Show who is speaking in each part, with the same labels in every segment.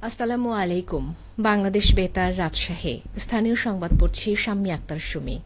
Speaker 1: আসসালামু আলাইকুম। বাংলাদেশ বেতার, রাজশাহী। স্থানীয় সংবাদ পড়ছি শাম্মী আক্তার সুমি।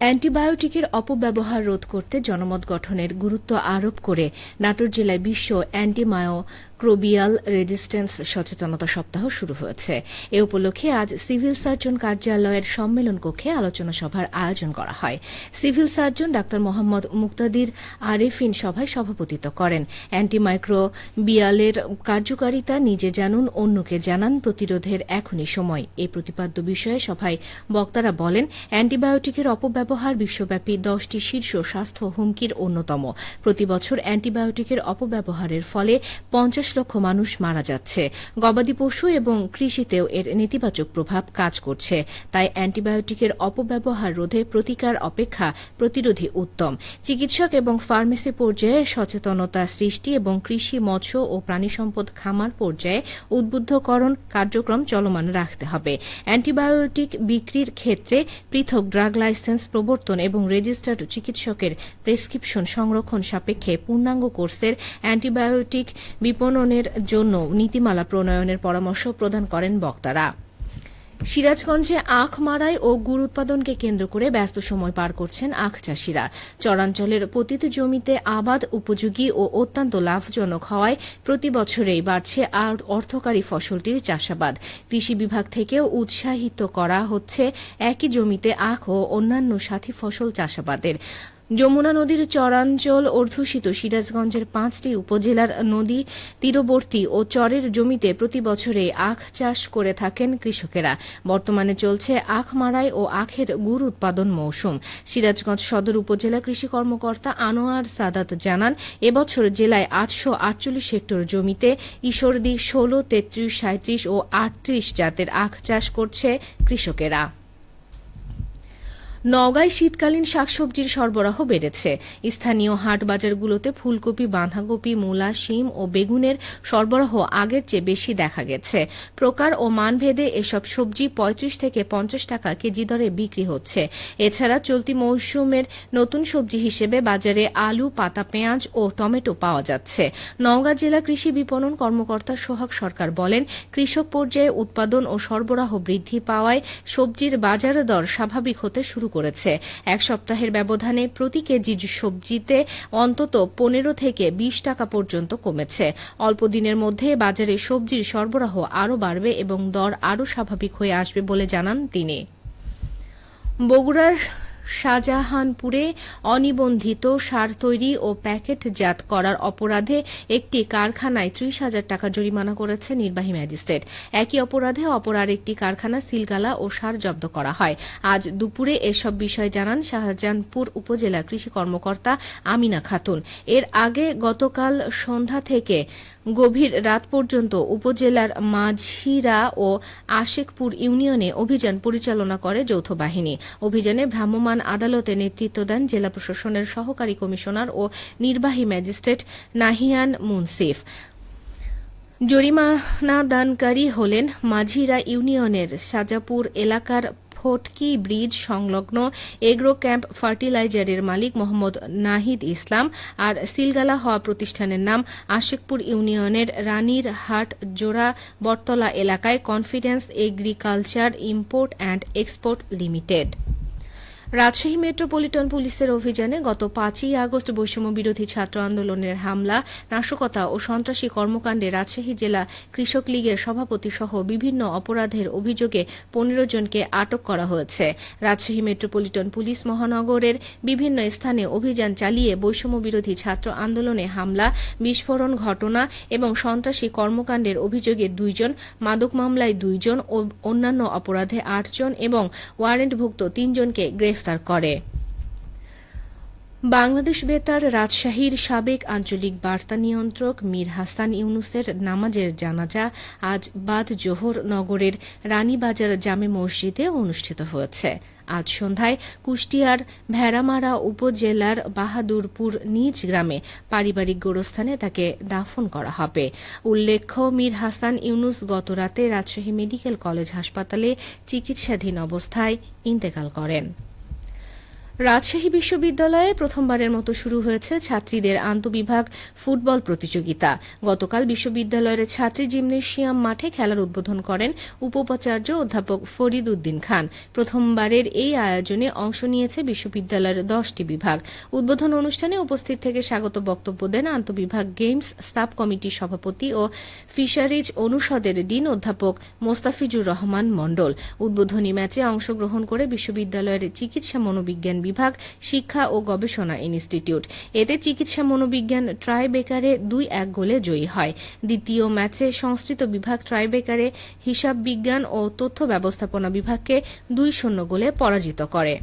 Speaker 1: অ্যান্টিবায়োটিকের অপব্যবহার রোধ করতে জনমত গঠনের গুরুত্ব আরোপ করে নাটোর জেলায় বিশ্ব অ্যান্টিমায়োক্রোবিয়াল রেজিস্ট্যান্স সচেতনতা সপ্তাহ শুরু হয়েছে। এ উপলক্ষে আজ সিভিল সার্জন কার্যালয়ের সম্মেলন কক্ষে আলোচনা সভার আয়োজন করা হয়। সিভিল সার্জন ডা মোহাম্মদ মুক্তাদির আরেফিন সভায় সভাপতিত্ব করেন। অ্যান্টিমাইক্রোবিয়ালের কার্যকারিতা নিজে জানুন, অন্যকে জানান, প্রতিরোধের এখনই সময়। এই প্রতিপাদ্য বিষয়ে সভায় বক্তারা বলেন, অ্যান্টিবায়োটিকের অপব্যবহার বিশ্বব্যাপী 10টি শীর্ষ স্বাস্থ্য হুমকির অন্যতম। প্রতিবছর অ্যান্টিবায়োটিকের অপব্যবহারের ফলে 50 লক্ষ মানুষ মারা যাচ্ছে। গবাদি পশু এবং কৃষিতেও এর নেতিবাচক প্রভাব কাজ করছে। তাই অ্যান্টিবায়োটিকের অপব্যবহার রোধে প্রতিকার অপেক্ষা প্রতিরোধী উত্তম। চিকিৎসক এবং ফার্মেসি পর্যায়ে সচেতনতা সৃষ্টি এবং কৃষি, মৎস্য ও প্রাণিসম্পদ খামার পর্যায়ে উদ্বুদ্ধকরণ কার্যক্রম চলমান রাখতে হবে। অ্যান্টিবায়োটিক বিক্রির ক্ষেত্রে পৃথক ড্রাগ লাইসেন্স প্রবর্তন এবং রেজিস্টার্ড চিকিৎসকের প্রেসক্রিপশন সংরক্ষণ সাপেক্ষে পূর্ণাঙ্গ কোর্সের অ্যান্টিবায়োটিক বিপণনের জন্য নীতিমালা প্রণয়নের পরামর্শ প্রদান করেন বক্তারা। সিরাজগঞ্জে আখ মাড়াই ও গুড় উৎপাদনকে কেন্দ্র করে ব্যস্ত সময় পার করছেন আখ চাষিরা। চরাঞ্চলের পতিত জমিতে আবাদ উপযোগী ও অত্যন্ত লাভজনক হওয়ায় প্রতি বছরেই বাড়ছে আর অর্থকারী ফসলটির চাষাবাদ। কৃষি বিভাগ থেকেও উৎসাহিত করা হচ্ছে একই জমিতে আখ ও অন্যান্য সাথী ফসল চাষাবাদের। যমুনা নদীর চরাঞ্চল অধ্যুষিত সিরাজগঞ্জের 5টি উপজেলার নদী তীরবর্তী ও চরের জমিতে প্রতি বছরে আখ চাষ করে থাকেন কৃষকেরা। বর্তমানে চলছে আখ মাড়াই ও আখের গুড় উৎপাদন মৌসুম। সিরাজগঞ্জ সদর উপজেলা কৃষি কর্মকর্তা আনোয়ার সাদাত জানান, এবছর জেলায় 848 হেক্টর জমিতে ঈশ্বরদী 16, 33, 37 ও 38 জাতের আখ চাষ করছে কৃষকেরা। নওগাঁয় শীতকালীন শাকসবজির সরবরাহ বেড়েছে। স্থানীয় হাট বাজারগুলোতে ফুলকপি, বাঁধাকপি, মূলা, শিম ও বেগুনের সরবরাহ আগের চেয়ে বেশি দেখা গেছে। প্রকার ও মানভেদে এসব সবজি 35 থেকে 50 টাকা কেজি দরে বিক্রি হচ্ছে। এছাড়া চলতি মৌসুমের নতুন সবজি হিসেবে বাজারে আলু, পাতা পেঁয়াজ ও টমেটো পাওয়া যাচ্ছে। নওগাঁ জেলা কৃষি বিপণন কর্মকর্তা সোহাগ সরকার বলেন, কৃষক পর্যায়ে উৎপাদন ও সরবরাহ বৃদ্ধি পাওয়ায় সবজির বাজার দর স্বাভাবিক হতে শুরু করেছে। এক সপ্তাহের ব্যবধানে প্রতি কেজি সবজিতে অন্তত 15 থেকে 20 টাকা পর্যন্ত কমেছে। অল্প দিনের মধ্যে বাজারে সবজির সরবরাহ আরও বাড়বে এবং দর আরও স্বাভাবিক হয়ে আসবে বলে জানান তিনি। বগুড়ার শাহজাহানপুরে অনিবন্ধিত সার তৈরি ও প্যাকেটজাত করার অপরাধে একটি কারখানায় 30,000 টাকা জরিমানা করেছে নির্বাহী ম্যাজিস্ট্রেট। একই অপরাধে অপর আরেকটি কারখানা সিলগালা ও সার জব্দ করা হয়। আজ দুপুরে এসব বিষয় জানান শাহজাহানপুর উপজেলা কৃষি কর্মকর্তা আমিনা খাতুন। এর আগে গতকাল সন্ধ্যা থেকে গভীর রাত পর্যন্ত উপজেলার মাঝিরা ও আশেকপুর ইউনিয়নে অভিযান পরিচালনা করে যৌথ বাহিনী। অভিযানে ভ্রাম্যমাণ আদালতে নেতৃত্ব দেন জেলা প্রশাসনের সহকারী কমিশনার ও নির্বাহী ম্যাজিস্ট্রেট নাহিয়ান মুনসিফ। জরিমানা দানকারী হলেন মাঝিরা ইউনিয়নের সাজাপুর এলাকার ফটকি ব্রিজ সংলগ্ন এগ্রো ক্যাম্প ফার্টিলাইজারের মালিক মোহাম্মদ নাহিদ ইসলাম আর সিলগালা হওয়া প্রতিষ্ঠানের নাম আশেকপুর ইউনিয়নের রানীর হাট জোড়া বটতলা এলাকায় confidence agriculture import and export limited. Rajshahi metropolitan পুলিশের অভিযানে গত 5ই আগস্ট বৈষম্য বিরোধী ছাত্র আন্দোলনের হামলা, নাশকতা ও সন্ত্রাসী কর্মকাণ্ডে রাজশাহী জেলা কৃষক লীগের সভাপতি সহ বিভিন্ন অপরাধের অভিযোগে 15 জনকে আটক করা হয়েছে। রাজশাহী মেট্রোপলিটন পুলিশ মহানগরের বিভিন্ন স্থানে অভিযান চালিয়ে বৈষম্য বিরোধী ছাত্র আন্দোলনে হামলা, বিস্ফোরণ ঘটনা এবং সন্ত্রাসী কর্মকাণ্ডের অভিযোগে 2 জন, মাদক মামলায় 2 জন ও অন্যান্য অপরাধে 8 জন এবং ওয়ারেন্টভুক্ত 3 জনকে গ্রেফতার করে। বাংলাদেশ বেতার রাজশাহীর সাবেক আঞ্চলিক বার্তা নিয়ন্ত্রক মীর হাসান ইউনুসের নামাজের জানাজা আজ বাদ জোহর নগরের রানীবাজার জামে মসজিদে অনুষ্ঠিত হয়েছে। আজ সন্ধ্যায় কুষ্টিয়ার ভেড়ামারা উপজেলার বাহাদুরপুর নিজ গ্রামে পারিবারিক গোরস্থানে তাকে দাফন করা হবে। উল্লেখ্য, মীর হাসান ইউনুস গতরাতে রাজশাহী মেডিকেল কলেজ হাসপাতালে চিকিৎসাধীন অবস্থায় ইন্তেকাল করেন। রাজশাহী বিশ্ববিদ্যালয়ে প্রথমবারের মতো শুরু হয়েছে ছাত্রীদের আন্তঃবিভাগ ফুটবল প্রতিযোগিতা। গতকাল বিশ্ববিদ্যালয়ের ছাত্রী জিমনেশিয়াম মাঠে খেলার উদ্বোধন করেন উপাচার্য অধ্যাপক ফরিদ উদ্দিন খান। প্রথমবারের এই আয়োজনে অংশ নিয়েছে বিশ্ববিদ্যালয়ের 10টি বিভাগ। উদ্বোধন অনুষ্ঠানে উপস্থিত থেকে স্বাগত বক্তব্য দেন আন্তঃবিভাগ গেমস সাব কমিটির সভাপতি ও ফিশারিজ অনুষদের ডিন অধ্যাপক মোস্তাফিজুর রহমান মণ্ডল। উদ্বোধনী ম্যাচে অংশগ্রহণ করে বিশ্ববিদ্যালয়ের চিকিৎসা মনোবিজ্ঞান বিভাগ, শিক্ষা ও গবেষণা ইনস্টিটিউট। এতে চিকিৎসা মনোবিজ্ঞান ট্রাইবেকারে 2-1 গোলে জয়ী হয়। দ্বিতীয় ম্যাচে সংস্কৃত বিভাগ ট্রাইবেকারে হিসাব বিজ্ঞান ও তথ্য ব্যবস্থাপনা বিভাগকে 2-0 গোলে পরাজিত করে।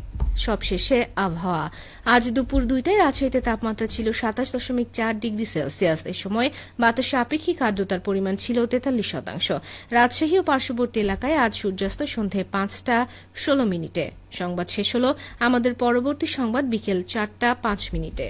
Speaker 1: সবশেষে আবহাওয়া। আজ দুপুর 2টায় রাজশাহীতে তাপমাত্রা ছিল 27.4 ডিগ্রি সেলসিয়াস। এ সময় বাতাসে আপেক্ষিক আর্দ্রতার পরিমাণ ছিল 43%। রাজশাহী ও পার্শ্ববর্তী এলাকায় আজ সূর্যাস্ত সন্ধে 5টা 16 মিনিটে। সংবাদ শেষ হলো। আমাদের পরবর্তী সংবাদ বিকেল 4টা 5 মিনিটে।